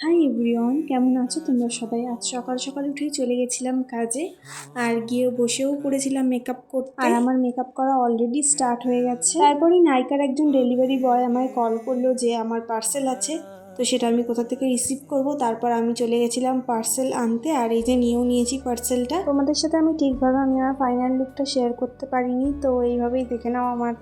Hi everyone, কেমন আছো তোমরা সবাই? আজ সকাল সকাল উঠেই চলে গেছিলাম কাজে, আর গিয়ে বসেও পড়েছিলাম মেকআপ করতে। আর আমার মেকআপ করা অলরেডি স্টার্ট হয়ে গেছে। তারপরেই নাইকার একজন ডেলিভারি বয় আমায় কল করলো যে আমার পার্সেল আছে, তো সেটা আমি কোথা থেকে রিসিভ করব। তারপর আমি চলে গেছিলাম পার্সেল আনতে, আর এই যে নিয়েও নিয়েছি পার্সেলটা। তোমাদের সাথে আমি ঠিকভাবে আমার ফাইনাল লুকটা শেয়ার করতে পারিনি, তো এইভাবেই দেখে নাও আমার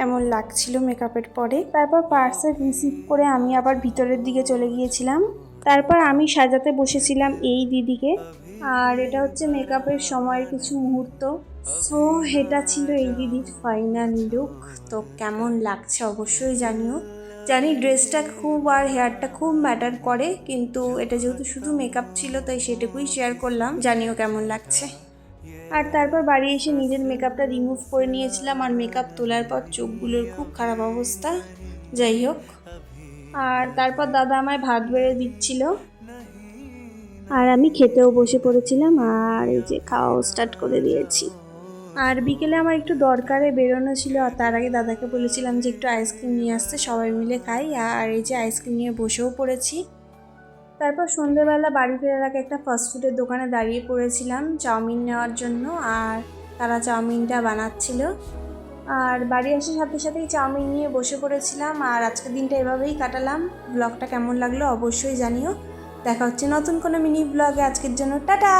কেমন লাগছিল মেকআপের পরে। তারপর পার্সেল রিসিভ করে আমি আবার ভিতরের দিকে চলে গিয়েছিলাম। তারপর আমি সাজাতে বসেছিলাম এই দিদিকে, আর এটা হচ্ছে মেকআপের সময়ের কিছু মুহূর্ত। সো এটা ছিল এই দিদির ফাইনাল লুক। তো কেমন লাগছে অবশ্যই জানিও। জানি ড্রেসটা খুব আর হেয়ারটা খুব ম্যাটার করে, কিন্তু এটা যেহেতু শুধু মেকআপ ছিল তাই সেটুকুই শেয়ার করলাম। জানিও কেমন লাগছে। আর তারপর বাড়ি এসে নিজের মেকআপটা রিমুভ করে নিয়েছিলাম, আর মেকআপ তোলার পর চোখগুলোর খুব খারাপ অবস্থা। যাই হোক, আর তারপর দাদা আমায় ভাত বেড়ে দিচ্ছিল, আর আমি খেতেও বসে পড়েছিলাম, আর এই যে খাওয়াও স্টার্ট করে দিয়েছি। আর বিকেলে আমার একটু দরকারে বেরোনো ছিল, আর তার আগে দাদাকে বলেছিলাম যে একটু আইসক্রিম নিয়ে আসতে, সবাই মিলে খাই। আর এই যে আইসক্রিম নিয়ে বসেও পড়েছি। তারপর সন্ধ্যেবেলা বাড়ি ফেরার আগে একটা ফাস্টফুডের দোকানে দাঁড়িয়ে পড়েছিলাম চাউমিন নেওয়ার জন্য, আর তারা চাউমিনটা বানাচ্ছিল। আর বাড়ি আসার সাথে সাথেই চাউমিন নিয়ে বসে পড়েছিলাম, আর আজকের দিনটা এভাবেই কাটালাম। ব্লগটা কেমন লাগলো অবশ্যই জানিও। দেখা হচ্ছে নতুন কোনো মিনি ব্লগে। আজকের জন্য টাটা।